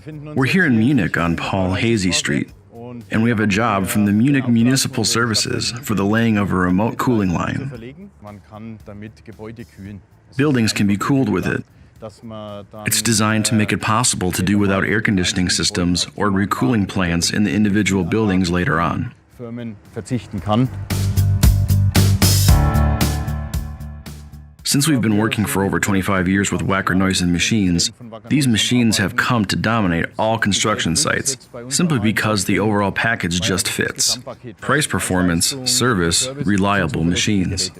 We're here in Munich on Paul Hazy Street, and we have a job from the Munich Municipal Services for the laying of a remote cooling line. Buildings can be cooled with it. It's designed to make it possible to do without air conditioning systems or recooling plants in the individual buildings later on. Since we've been working for over 25 years with WACKER machines, these machines have come to dominate all construction sites, simply because the overall package just fits. Price, performance, service, reliable machines.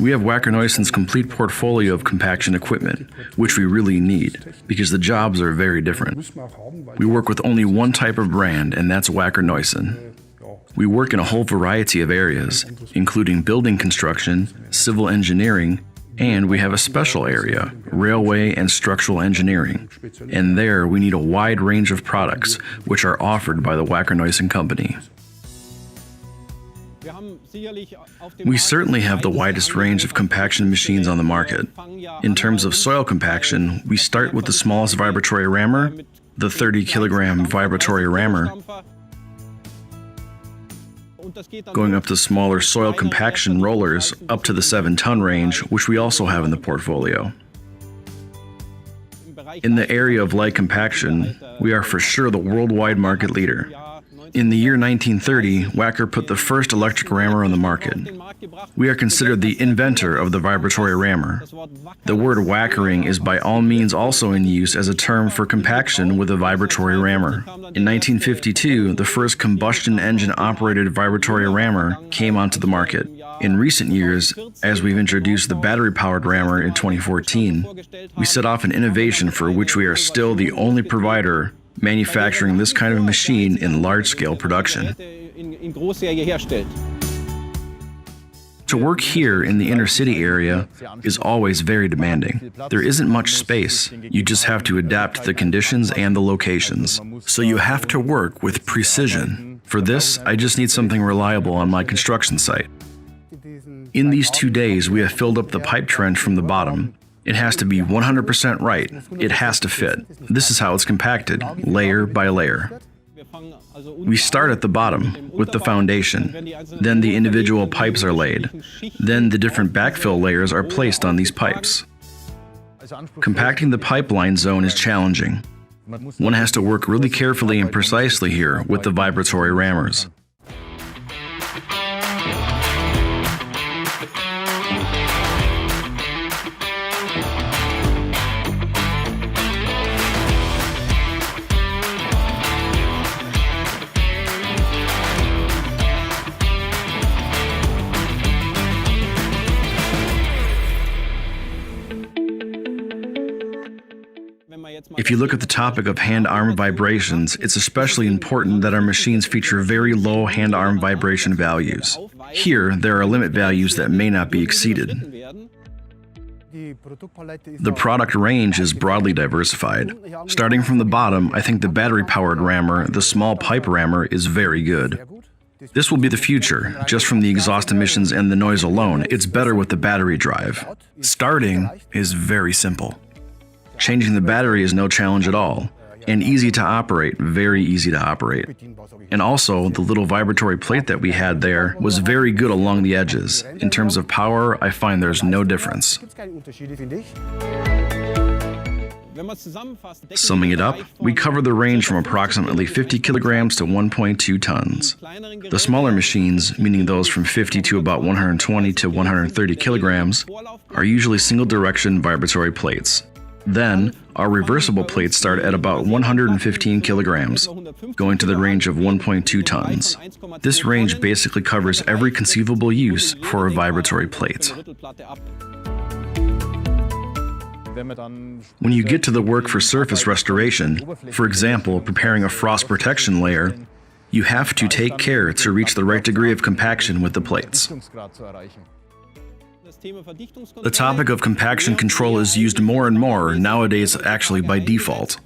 We have WACKER complete portfolio of compaction equipment, which we really need, because the jobs are very different. We work with only one type of brand, and that's WACKER. We work in a whole variety of areas, including building construction, civil engineering, and we have a special area, railway and structural engineering. And there we need a wide range of products, which are offered by the WACKER Company. We certainly have the widest range of compaction machines on the market. In terms of soil compaction, we start with the smallest vibratory rammer, the 30-kilogram vibratory rammer, going up to smaller soil compaction rollers up to the 7-ton range, which we also have in the portfolio. In the area of light compaction, we are for sure the worldwide market leader. In the year 1930, WACKER put the first electric rammer on the market. We are considered the inventor of the vibratory rammer. The word wackering is by all means also in use as a term for compaction with a vibratory rammer. In 1952, the first combustion engine-operated vibratory rammer came onto the market. In recent years, as we've introduced the battery-powered rammer in 2014, we set off an innovation for which we are still the only provider manufacturing this kind of machine in large-scale production. To work here in the inner city area is always very demanding. There isn't much space. You just have to adapt to the conditions and the locations. So you have to work with precision. For this, I just need something reliable on my construction site. In these 2 days, we have filled up the pipe trench from the bottom. It has to be 100% right. It has to fit. This is how it's compacted, layer by layer. We start at the bottom with the foundation. Then the individual pipes are laid. Then the different backfill layers are placed on these pipes. Compacting the pipeline zone is challenging. One has to work really carefully and precisely here with the vibratory rammers. If you look at the topic of hand-arm vibrations, it's especially important that our machines feature very low hand-arm vibration values. Here, there are limit values that may not be exceeded. The product range is broadly diversified. Starting from the bottom, I think the battery-powered rammer, the small pipe rammer, is very good. This will be the future. Just from the exhaust emissions and the noise alone, it's better with the battery drive. Starting is very simple. Changing the battery is no challenge at all, and easy to operate, very easy to operate. And also, the little vibratory plate that we had there was very good along the edges. In terms of power, I find there's no difference. Summing it up, we cover the range from approximately 50 kilograms to 1.2 tons. The smaller machines, meaning those from 50 to about 120 to 130 kilograms, are usually single-direction vibratory plates. Then, our reversible plates start at about 115 kilograms, going to the range of 1.2 tons. This range basically covers every conceivable use for a vibratory plate. When you get to the work for surface restoration, for example, preparing a frost protection layer, you have to take care to reach the right degree of compaction with the plates. The topic of compaction control is used more and more nowadays, actually by default.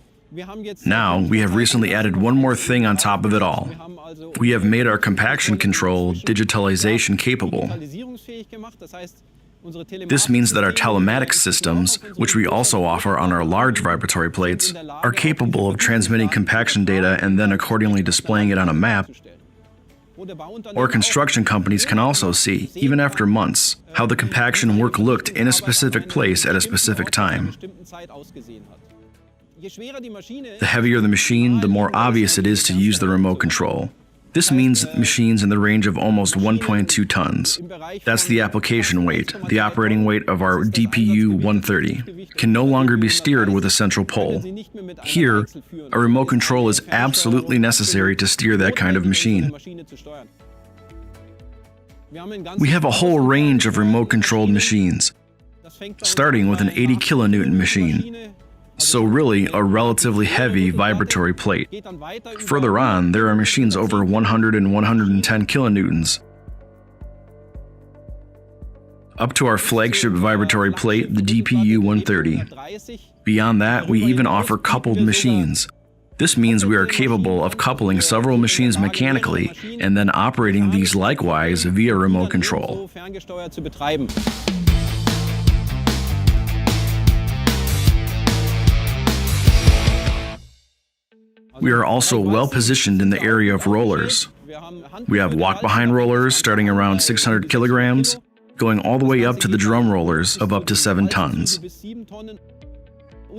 Now, we have recently added one more thing on top of it all. We have made our compaction control digitalization capable. This means that our telematics systems, which we also offer on our large vibratory plates, are capable of transmitting compaction data and then accordingly displaying it on a map. Or construction companies can also see, even after months, how the compaction work looked in a specific place at a specific time. The heavier the machine, the more obvious it is to use the remote control. This means machines in the range of almost 1.2 tons. That's the application weight. The operating weight of our DPU 130 can no longer be steered with a central pole. Here, a remote control is absolutely necessary to steer that kind of machine. We have a whole range of remote-controlled machines, starting with an 80 kilonewton machine. So really, a relatively heavy vibratory plate. Further on, there are machines over 100 and 110 kilonewtons. Up to our flagship vibratory plate, the DPU 130. Beyond that, we even offer coupled machines. This means we are capable of coupling several machines mechanically and then operating these likewise via remote control. We are also well positioned in the area of rollers. We have walk-behind rollers starting around 600 kilograms, going all the way up to the drum rollers of up to 7 tons.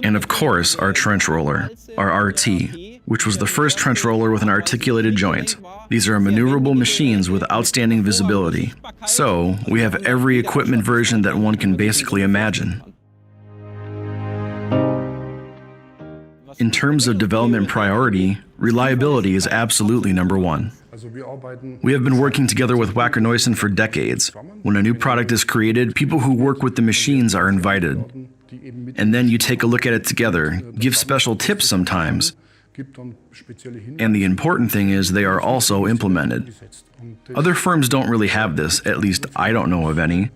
And of course, our trench roller, our RT, which was the first trench roller with an articulated joint. These are maneuverable machines with outstanding visibility. So, we have every equipment version that one can basically imagine. In terms of development priority, reliability is absolutely number one. We have been working together with WACKER RD28 for decades. When a new product is created, people who work with the machines are invited. And then you take a look at it together, give special tips sometimes. And the important thing is they are also implemented. Other firms don't really have this, at least I don't know of any,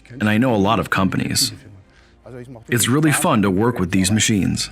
and I know a lot of companies. It's really fun to work with these machines.